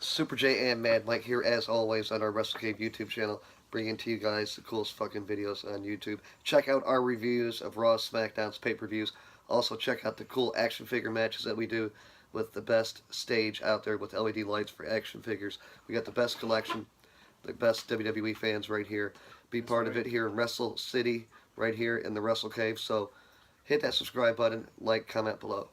Super J and Mad Mike here, as always, on our Wrestle Cave YouTube channel, bringing to you guys the coolest fucking videos on YouTube. Check out our reviews of Raw, SmackDown's pay-per-views. Also, check out the cool action figure matches that we do with the best stage out there with LED lights for action figures. We got the best collection, the best WWE fans right here. Be part of it here in Wrestle City, right here in the Wrestle Cave. So, hit that subscribe button, like, comment below.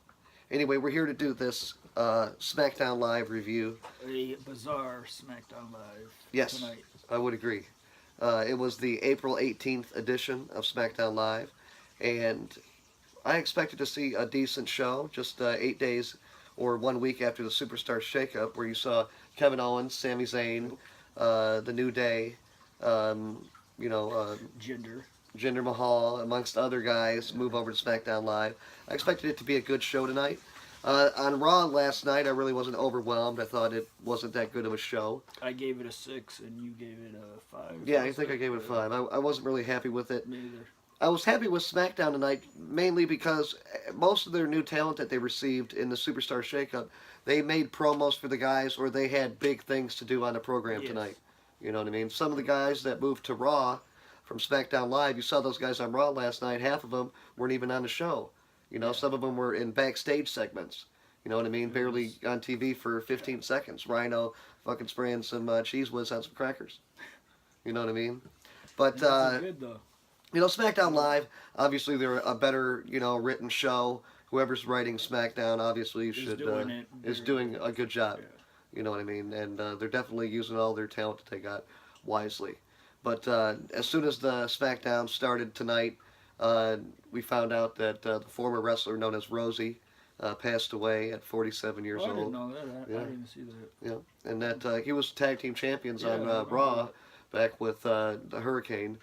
Anyway, we're here to do this SmackDown Live review. A bizarre SmackDown Live Yes, tonight. I would agree. It was the April 18th edition of SmackDown Live, and I expected to see a decent show, just 8 days or 1 week after the Superstar Shakeup, where you saw Kevin Owens, Sami Zayn, The New Day, Jinder Mahal, amongst other guys, move over to SmackDown Live. I expected it to be a good show tonight. On Raw last night, I really wasn't overwhelmed. I thought it wasn't that good of a show. I gave it a 6, and you gave it a 5. Yeah, I think I gave it a 5. I wasn't really happy with it. Me either. I was happy with SmackDown tonight, mainly because most of their new talent that they received in the Superstar Shakeup, they made promos for the guys, or they had big things to do on the program tonight. You know what I mean? Some of the guys that moved to Raw from SmackDown Live, you saw those guys on Raw last night, half of them weren't even on the show. You know, some of them were in backstage segments. You know what I mean? Barely on TV for 15 seconds. Rhino fucking spraying some cheese whiz on some crackers. You know what I mean? But, good, though. you know, SmackDown Live, obviously they're a better, you know, written show. Whoever's writing SmackDown obviously is doing a good job. Yeah. You know what I mean? And they're definitely using all their talent that they got wisely. But as soon as the SmackDown started tonight, we found out that the former wrestler known as Rosie passed away at 47 years I old. didn't know that. I didn't see that. Yeah, and that he was tag team champions on Raw back with the Hurricane,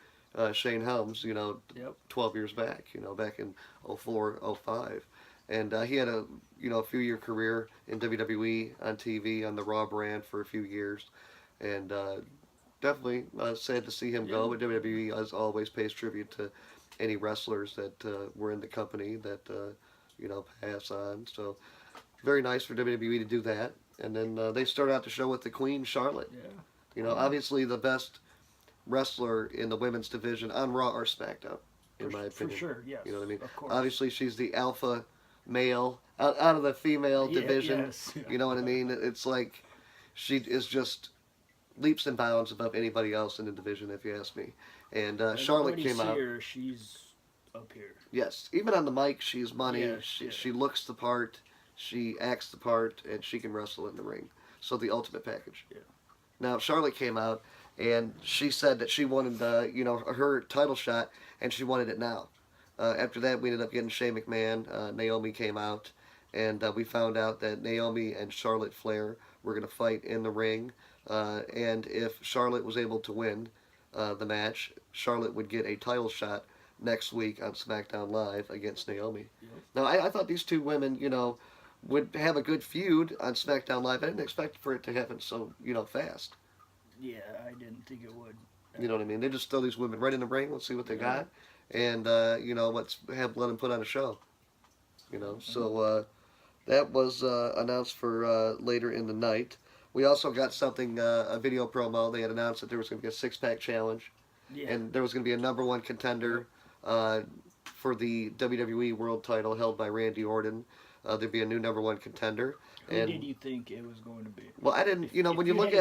Shane Helms, you know, 12 years back, you know, back in 04, 05. And he had a, you know, a few-year career in WWE on TV on the Raw brand for a few years. And definitely sad to see him go, but WWE, as always, pays tribute to any wrestlers that were in the company that, you know, pass on. So, very nice for WWE to do that. And then they start out the show with the Queen, Charlotte. Yeah. You know, obviously the best wrestler in the women's division on Raw or SmackDown, in my opinion. For sure, yes. You know what I mean? Of course. Obviously she's the alpha male out of the female division. Yes. You know what I mean? It's like she is just leaps and bounds above anybody else in the division, if you ask me. And Charlotte came out. Her, she's up here. Yes, even on the mic, she's money. Yes, she looks the part, she acts the part, and she can wrestle in the ring. So the ultimate package. Yeah. Now Charlotte came out and she said that she wanted, you know, her title shot, and she wanted it now. After that, we ended up getting Shane McMahon. Naomi came out, and we found out that Naomi and Charlotte Flair were going to fight in the ring. And if Charlotte was able to win the match, Charlotte would get a title shot next week on SmackDown Live against Naomi. Yep. Now, I thought these two women, you know, would have a good feud on SmackDown Live. I didn't expect for it to happen so, you know, fast. Yeah, I didn't think it would. You know what I mean? They just throw these women right in the ring. Let's see what they got. And, you know, let them put on a show. You know, so that was announced for later in the night. We also got something, a video promo. They had announced that there was going to be a six-pack challenge. Yeah. And there was going to be a #1 contender for the WWE World title held by Randy Orton. There'd be a new #1 contender. Who did you think it was going to be? Well, I didn't. You know, when you look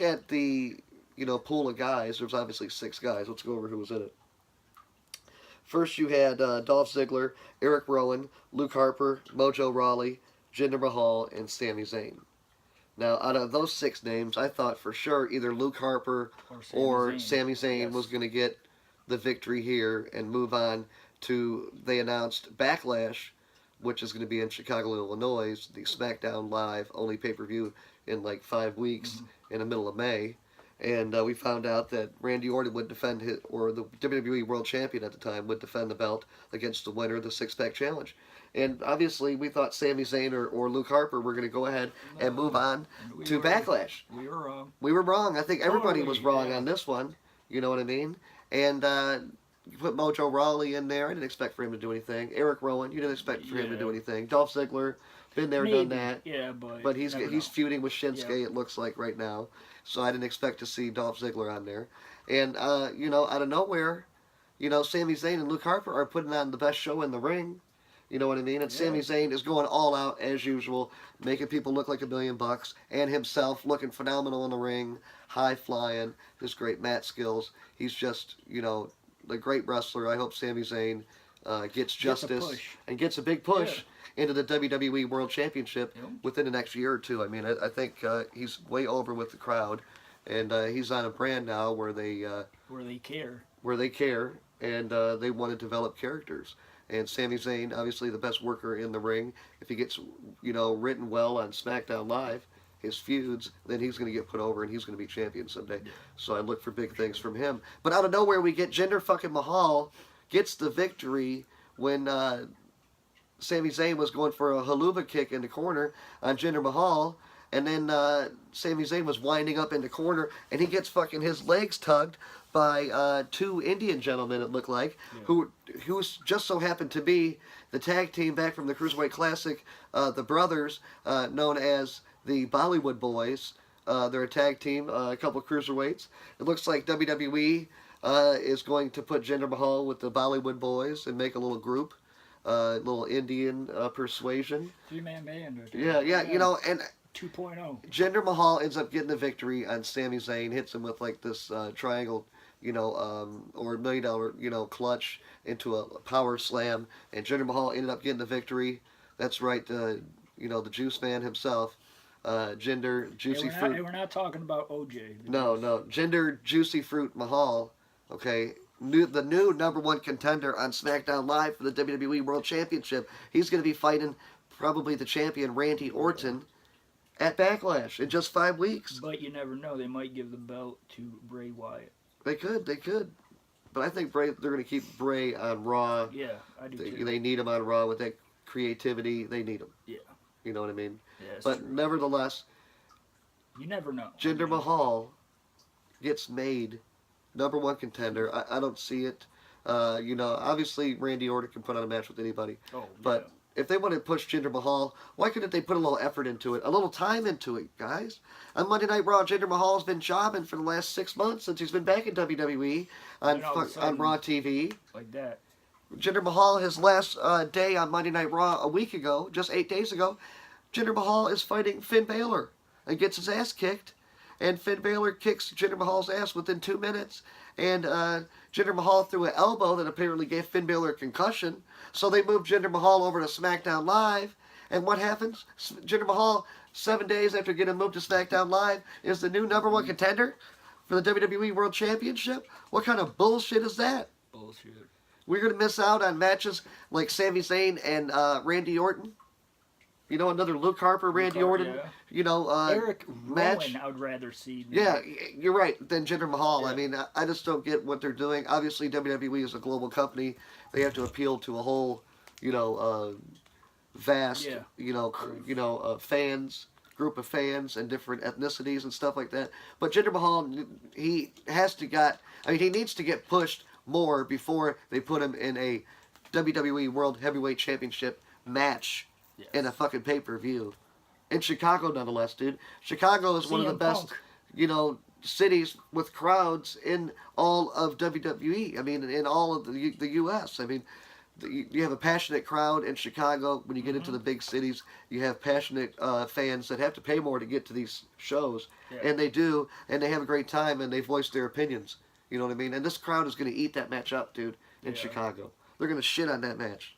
at the, you know, pool of guys, there's obviously 6 guys. Let's go over who was in it. First, you had Dolph Ziggler, Eric Rowan, Luke Harper, Mojo Rawley, Jinder Mahal, and Sami Zayn. Now, out of those 6 names, I thought for sure either Luke Harper or Sami Zayn was going to get the victory here and move on to, they announced Backlash, which is going to be in Chicago, Illinois, the SmackDown Live only pay-per-view in like 5 weeks in the middle of May. And we found out that Randy Orton would defend his, or the WWE World Champion at the time, would defend the belt against the winner of the six-pack challenge. And obviously, we thought Sami Zayn or Luke Harper were going to go ahead and move on to Backlash. We were wrong. We were wrong. I think everybody was wrong on this one. You know what I mean? And you put Mojo Rawley in there. I didn't expect for him to do anything. Eric Rowan, you didn't expect for him to do anything. Dolph Ziggler Been there, Maybe. done that. Yeah, But he's feuding with Shinsuke. Yep. It looks like right now. So I didn't expect to see Dolph Ziggler on there. And you know, out of nowhere, you know, Sami Zayn and Luke Harper are putting on the best show in the ring. You know what I mean? And Sami Zayn is going all out as usual, making people look like $1,000,000, and himself looking phenomenal in the ring, high flying, his great mat skills. He's just, you know, a great wrestler. I hope Sami Zayn gets justice and gets a big push into the WWE World Championship within the next year or two. I mean, I think he's way over with the crowd, and he's on a brand now where they care, and they want to develop characters. And Sami Zayn, obviously the best worker in the ring. If he gets, you know, written well on SmackDown Live, his feuds, then he's going to get put over and he's going to be champion someday. Yeah. So I look for big things from him. But out of nowhere, we get Jinder fucking Mahal gets the victory when Sami Zayn was going for a haluva kick in the corner on Jinder Mahal. And then Sami Zayn was winding up in the corner, and he gets fucking his legs tugged by two Indian gentlemen, it looked like, who just so happened to be the tag team back from the Cruiserweight Classic, the brothers, known as the Bollywood Boys. They're a tag team, a couple of cruiserweights. It looks like WWE is going to put Jinder Mahal with the Bollywood Boys and make a little group. Little Indian persuasion. 3-man band. Right there. Yeah, you know, and 2.0. Jinder Mahal ends up getting the victory on Sami Zayn, hits him with like this triangle, you know, or $1 million, you know, clutch into a power slam, and Jinder Mahal ended up getting the victory. That's right, you know, the Juice Man himself, Jinder Juicy Fruit. We're not talking about OJ. No, Jinder Juicy Fruit Mahal. Okay. The new #1 contender on SmackDown Live for the WWE World Championship. He's going to be fighting probably the champion Randy Orton at Backlash in just 5 weeks. But you never know. They might give the belt to Bray Wyatt. They could. But I think they're going to keep Bray on Raw. Yeah, I do too. They need him on Raw with that creativity. They need him. Yeah. You know what I mean? Yeah, but true. Nevertheless, you never know. Jinder Mahal gets made #1 contender. I don't see it. You know, obviously Randy Orton can put on a match with anybody. But if they want to push Jinder Mahal, why couldn't they put a little effort into it, a little time into it, guys? On Monday Night Raw, Jinder Mahal has been jobbing for the last 6 months since he's been back in WWE on Raw TV. Like that. Jinder Mahal, his last day on Monday Night Raw a week ago, just 8 days ago, Jinder Mahal is fighting Finn Balor and gets his ass kicked. And Finn Balor kicks Jinder Mahal's ass within 2 minutes. And Jinder Mahal threw an elbow that apparently gave Finn Balor a concussion. So they moved Jinder Mahal over to SmackDown Live. And what happens? Jinder Mahal, 7 days after getting moved to SmackDown Live, is the new #1 contender for the WWE World Championship. What kind of bullshit is that? Bullshit. We're going to miss out on matches like Sami Zayn and Randy Orton. You know, another Luke Harper, Randy Orton, you know, Eric match. Rowan, I would rather see. Yeah, you're right, than Jinder Mahal. Yeah. I mean, I just don't get what they're doing. Obviously, WWE is a global company. They have to appeal to a whole, you know, vast, you know, fans, group of fans and different ethnicities and stuff like that. But Jinder Mahal, he needs to get pushed more before they put him in a WWE World Heavyweight Championship match. Yes. In a fucking pay-per-view. In Chicago, nonetheless, dude. Chicago is one of the best, you know, cities with crowds in all of WWE. I mean, in all of the U.S. I mean, you have a passionate crowd in Chicago. When you get into the big cities, you have passionate fans that have to pay more to get to these shows. Yeah. And they do, and they have a great time, and they voice their opinions. You know what I mean? And this crowd is going to eat that match up, dude, in Chicago. They're going to shit on that match.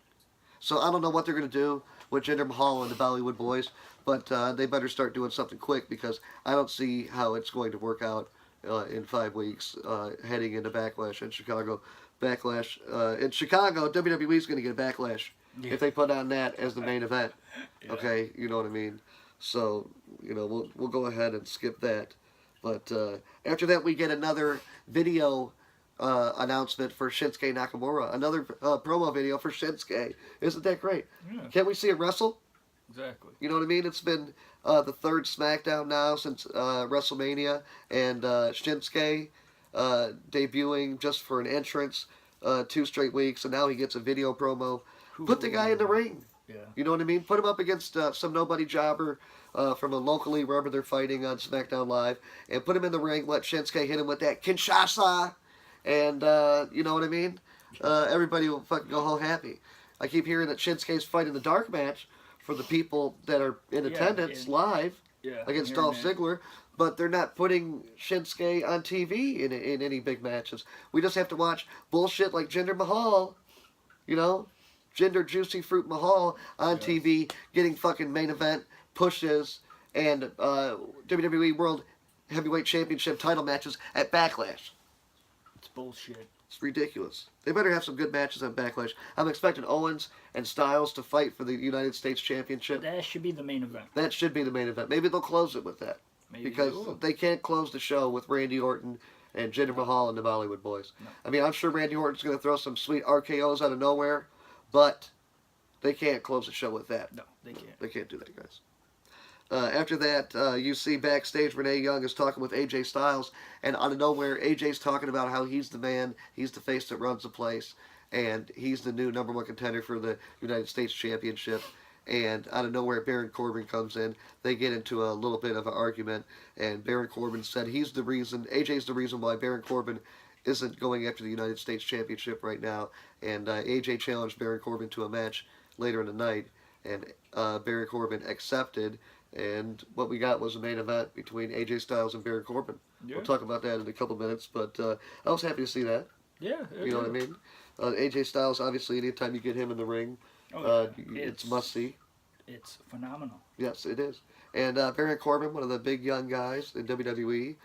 So I don't know what they're going to do with Jinder Mahal and the Bollywood Boys, but they better start doing something quick because I don't see how it's going to work out in 5 weeks heading into Backlash in Chicago. Backlash in Chicago, WWE is going to get a Backlash if they put on that as the main event. Okay, you know what I mean? So, you know, we'll go ahead and skip that. But after that, we get another video announcement for Shinsuke Nakamura. Another promo video for Shinsuke. Isn't that great? Yeah. Can't we see it wrestle? Exactly. You know what I mean? It's been the third Smackdown now since WrestleMania, and Shinsuke debuting just for an entrance 2 straight weeks, and now he gets a video promo. Put the guy in the ring. Yeah. You know what I mean? Put him up against some nobody jobber from a locally wherever they're fighting on SmackDown Live, and put him in the ring. Let Shinsuke hit him with that Kinshasa, and you know what I mean? Everybody will fucking go home happy. I keep hearing that Shinsuke's fighting the dark match for the people that are in attendance live against Dolph Ziggler, but they're not putting Shinsuke on TV in any big matches. We just have to watch bullshit like Jinder Mahal, you know? Jinder Juicy Fruit Mahal on TV getting fucking main event pushes and WWE World Heavyweight Championship title matches at Backlash. It's bullshit. It's ridiculous. They better have some good matches on Backlash. I'm expecting Owens and Styles to fight for the United States Championship. That should be the main event. That should be the main event. Maybe they'll close it with that. Maybe because they can't close the show with Randy Orton and Jinder Mahal and the Bollywood Boys. No. I mean, I'm sure Randy Orton's going to throw some sweet RKOs out of nowhere, but they can't close the show with that. No, they can't. They can't do that, guys. After that, you see backstage Renee Young is talking with AJ Styles, and out of nowhere, AJ's talking about how he's the man, he's the face that runs the place, and he's the new number one contender for the United States Championship. And out of nowhere, Baron Corbin comes in. They get into a little bit of an argument, and Baron Corbin said he's the reason, AJ's the reason why Baron Corbin isn't going after the United States Championship right now. And AJ challenged Baron Corbin to a match later in the night, and Baron Corbin accepted. And what we got was a main event between AJ Styles and Baron Corbin. Yeah. We'll talk about that in a couple minutes, but I was happy to see that. Yeah. You know what I mean? AJ Styles, obviously, anytime you get him in the ring, it's must-see. It's phenomenal. Yes, it is. And Baron Corbin, one of the big young guys in WWE.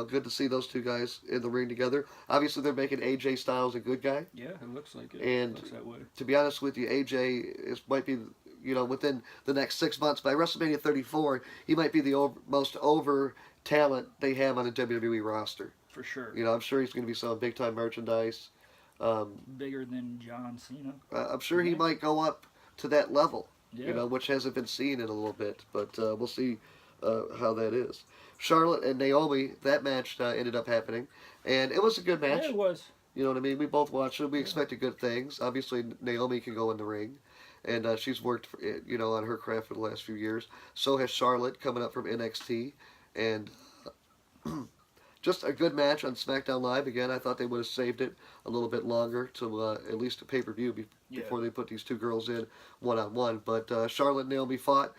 Good to see those two guys in the ring together. Obviously, they're making AJ Styles a good guy. Yeah, it looks like it. And it looks that way. To be honest with you, AJ might be, within the next 6 months, by WrestleMania 34, he might be the most over talent they have on the WWE roster. For sure. I'm sure he's going to be selling big-time merchandise. Bigger than John Cena. I'm sure he might go up to that level, yeah. Which hasn't been seen in a little bit, but we'll see how that is. Charlotte and Naomi, that match ended up happening, and it was a good match. Yeah, it was. You know what I mean? We both watched it. We expected good things. Obviously, Naomi can go in the ring, and she's worked, on her craft for the last few years. So has Charlotte coming up from NXT, and just a good match on SmackDown Live. Again, I thought they would have saved it a little bit longer to at least a pay-per-view before they put these two girls in one-on-one. But Charlotte and Naomi fought.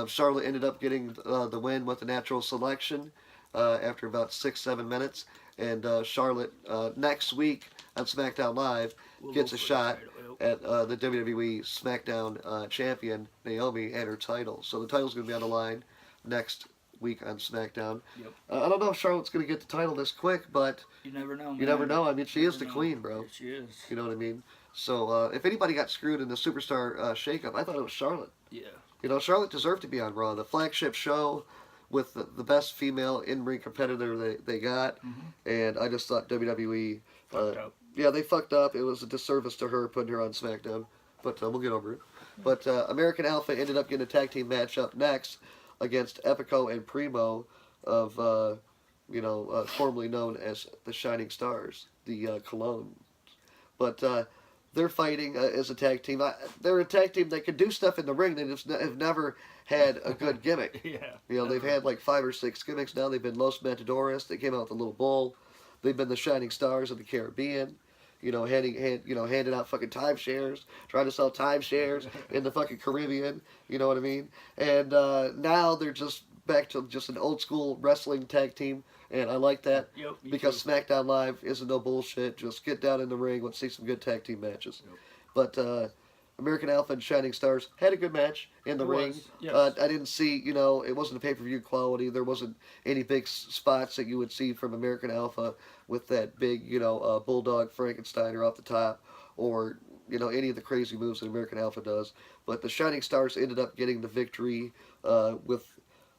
Charlotte ended up getting the win with the natural selection after about 6-7 minutes. And Charlotte, next week on SmackDown Live, gets a shot at the WWE SmackDown champion, Naomi, and her title. So the title's going to be on the line next week on SmackDown. Yep. I don't know if Charlotte's going to get the title this quick, but you never know. You never know. I mean, she is the queen, bro. Yeah, she is. You know what I mean? So if anybody got screwed in the Superstar shakeup, I thought it was Charlotte. Yeah. Charlotte deserved to be on Raw, the flagship show with the best female in-ring competitor they got, and I just thought WWE fucked up. Yeah, they fucked up. It was a disservice to her putting her on SmackDown, but we'll get over it. But American Alpha ended up getting a tag team match up next against Epico and Primo of, formerly known as the Shining Stars, the Cologne. But they're fighting as a tag team. They're a tag team that can do stuff in the ring. They just have never had a good gimmick. They've had like 5 or 6 gimmicks now. They've been Los Matadores. They came out with a little bull. They've been the Shining Stars of the Caribbean. Handing out fucking timeshares, trying to sell timeshares in the fucking Caribbean. You know what I mean? And now they're just back to just an old school wrestling tag team, and I like that because SmackDown Live isn't no bullshit. Just get down in the ring. Let's see some good tag team matches. But American Alpha and Shining Stars had a good match in the ring. Yes. I didn't see, it wasn't a pay-per-view quality. There wasn't any big spots that you would see from American Alpha with that big, Bulldog Frankensteiner off the top, or, any of the crazy moves that American Alpha does. But the Shining Stars ended up getting the victory with,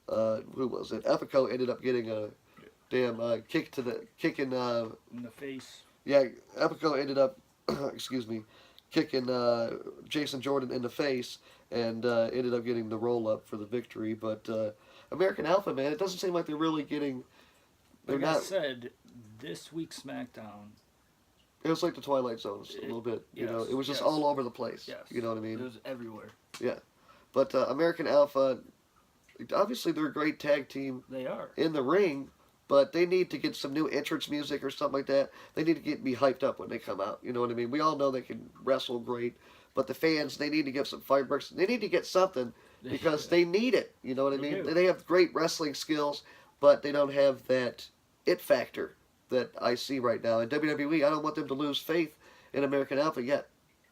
who was it? Epico ended up getting a damn kick in the face. Yeah, Epico ended up, kicking Jason Jordan in the face, and ended up getting the roll-up for the victory. But American Alpha, man, it doesn't seem like they're really getting... Like I said, this week's SmackDown It was like the Twilight Zones a little bit. You know, Yes, it was just yes. all over the place. Yes. You know what I mean? It was everywhere. Yeah. But American Alpha, obviously they're a great tag team They are. in the ring, but they need to get some new entrance music or something like that. They need to be hyped up when they come out. You know what I mean? We all know they can wrestle great, but the fans, they need to give some fireworks. They need to get something because they need it. You know what I mean? do. They have great wrestling skills, but they don't have that it factor that I see right now. In WWE, I don't want them to lose faith in American Alpha yet.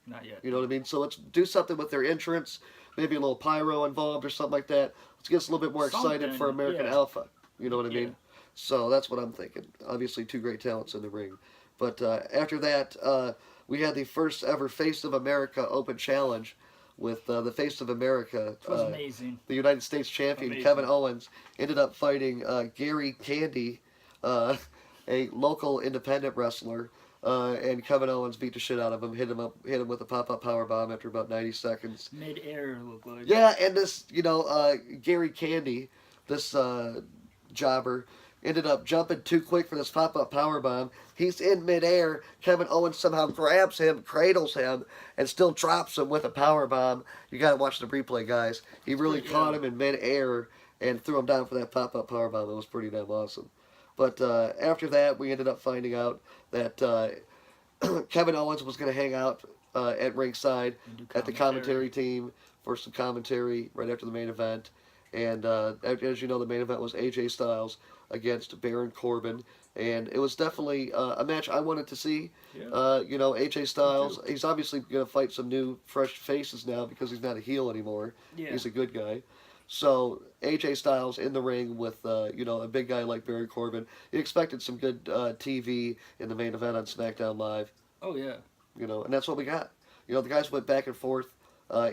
Not yet. You know what I mean? So let's do something with their entrance, maybe a little pyro involved or something like that. Let's get us a little bit more excited Something, for American yeah. Alpha. You know what I Yeah. mean? So that's what I'm thinking. Obviously, two great talents in the ring. But after that, we had the first ever Face of America Open Challenge with the Face of America, It was amazing. the United States champion, Amazing. Kevin Owens, ended up fighting Gary Candy, a local independent wrestler. And Kevin Owens beat the shit out of him, hit him with a pop-up power bomb after about 90 seconds. Mid-air looked like. Yeah, and this, Gary Candy, this jobber, ended up jumping too quick for this pop-up power bomb. He's in midair. Kevin Owens somehow grabs him, cradles him, and still drops him with a power bomb. You gotta watch the replay, guys. He really caught him in midair and threw him down for that pop-up power bomb. It was pretty damn awesome. But after that, we ended up finding out that Kevin Owens was going to hang out at ringside at the commentary team for some commentary right after the main event. And as you know, the main event was AJ Styles against Baron Corbin. And it was definitely a match I wanted to see. Yeah. AJ Styles, he's obviously going to fight some new, fresh faces now because he's not a heel anymore. Yeah. He's a good guy. So AJ Styles in the ring with a big guy like Baron Corbin. You expected some good TV in the main event on SmackDown Live. Oh yeah. And that's what we got. The guys went back and forth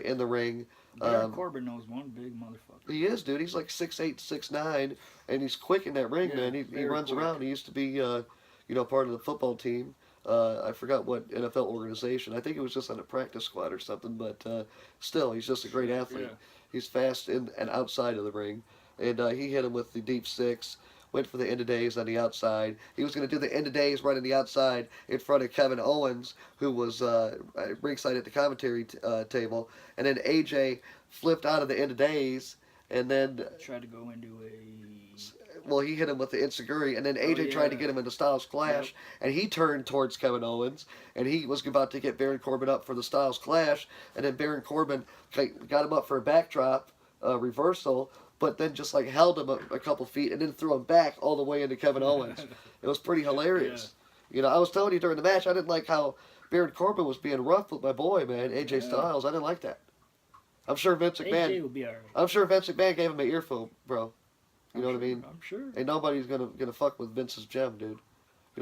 in the ring. Baron Corbin knows one big motherfucker. He is, dude. He's like 6'8", 6'9", and he's quick in that ring, Yeah, man. He very runs quick. around. He used to be, part of the football team. I forgot what NFL organization. I think it was just on a practice squad or something, but still, he's just a great athlete. Yeah. He's fast in and outside of the ring, and he hit him with the deep six. Went for the end of days on the outside. He was going to do the end of days right on the outside in front of Kevin Owens, who was ringside at the commentary table. And then AJ flipped out of the end of days, and then Tried to go into a. well, he hit him with the Enziguri, and then AJ tried to get him into Styles Clash, and he turned towards Kevin Owens, and he was about to get Baron Corbin up for the Styles Clash, and then Baron Corbin got him up for a backdrop reversal, but then just like held him a couple feet and then threw him back all the way into Kevin Owens. It was pretty hilarious. I was telling you during the match, I didn't like how Baron Corbin was being rough with my boy, man, AJ Styles. I didn't like that. I'm sure Vince McMahon. AJ will be alright. I'm sure Vince McMahon gave him an earful, bro. You know what I mean? I'm sure. Ain't nobody's gonna fuck with Vince's gem, dude.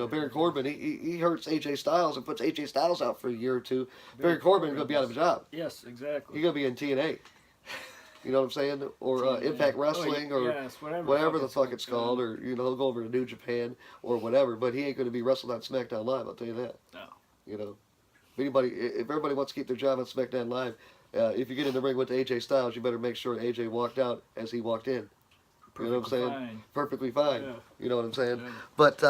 Baron Corbin, he hurts AJ Styles and puts AJ Styles out for a year or two. Baron Corbin's gonna be out of a job. Yes, exactly. He's gonna be in TNA. You know what I'm saying? Or Impact Wrestling, or yes, whatever the fuck it's called, or he'll go over to New Japan or whatever. But he ain't gonna be wrestled on SmackDown Live. I'll tell you that. No. If everybody wants to keep their job on SmackDown Live, if you get in the ring with AJ Styles, you better make sure AJ walked out as he walked in. You know what I'm saying? Fine. Perfectly fine. Yeah. You know what I'm saying? Yeah. But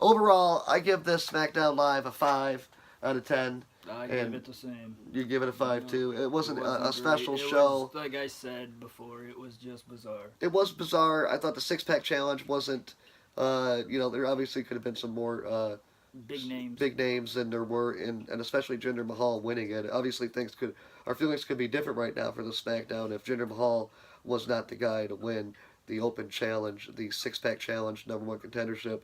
overall, I give this SmackDown Live a 5 out of 10. I give it the same. You give it a 5 too. It wasn't a great. special It show. Was, like I said before, it was just bizarre. It was bizarre. I thought the six-pack challenge wasn't. There obviously could have been some more Big names than there were, and especially Jinder Mahal winning it. Obviously, our feelings could be different right now for the SmackDown if Jinder Mahal was not the guy to win the Open Challenge, the six-pack challenge, #1 contendership.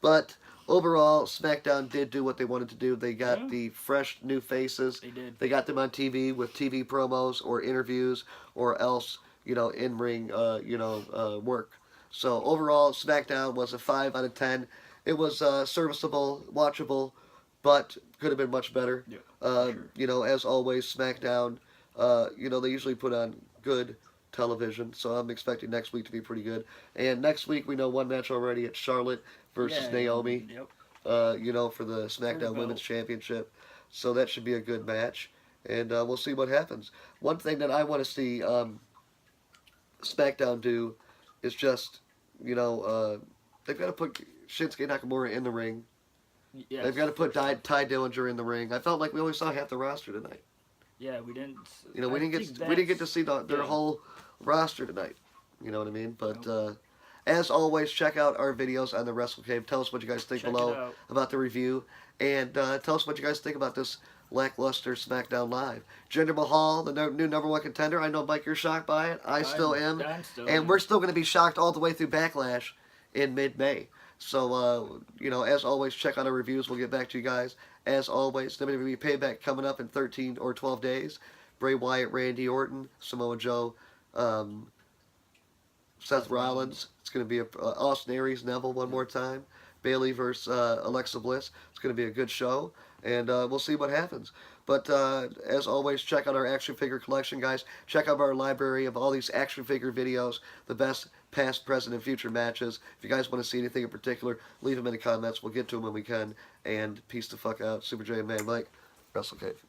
But overall, SmackDown did do what they wanted to do. They got the fresh new faces. They did. They got them on TV with TV promos or interviews or else, in-ring, work. So overall, SmackDown was a 5 out of 10. It was serviceable, watchable, but could have been much better. Yeah, sure. As always, SmackDown, they usually put on good television, so I'm expecting next week to be pretty good. And next week, we know one match already. It's Charlotte versus Naomi, Yep. for the SmackDown Women's Championship. So that should be a good match, and we'll see what happens. One thing that I want to see SmackDown do is just, they've got to put Shinsuke Nakamura in the ring, Yes, They've got to put for sure. Ty Dillinger in the ring. I felt like we only saw half the roster tonight. Yeah, we didn't. You know, we didn't get to see their whole roster tonight. You know what I mean? But as always, check out our videos on the Wrestle Cave. Tell us what you guys think below about the review, and tell us what you guys think about this lackluster SmackDown Live. Jinder Mahal, the new number one contender. I know, Mike, you're shocked by it. I still am. And we're still going to be shocked all the way through Backlash in mid-May. So, you know, as always, check out our reviews. We'll get back to you guys. As always, WWE Payback coming up in 13 or 12 days. Bray Wyatt, Randy Orton, Samoa Joe, Seth Rollins. It's going to be Austin Aries, Neville one more time. Bayley versus Alexa Bliss. It's going to be a good show, and we'll see what happens. But as always, check out our action figure collection, guys. Check out our library of all these action figure videos, the best past, present, and future matches. If you guys want to see anything in particular, leave them in the comments. We'll get to them when we can. And peace the fuck out. Super J and Man Mike, Wrestle Cave.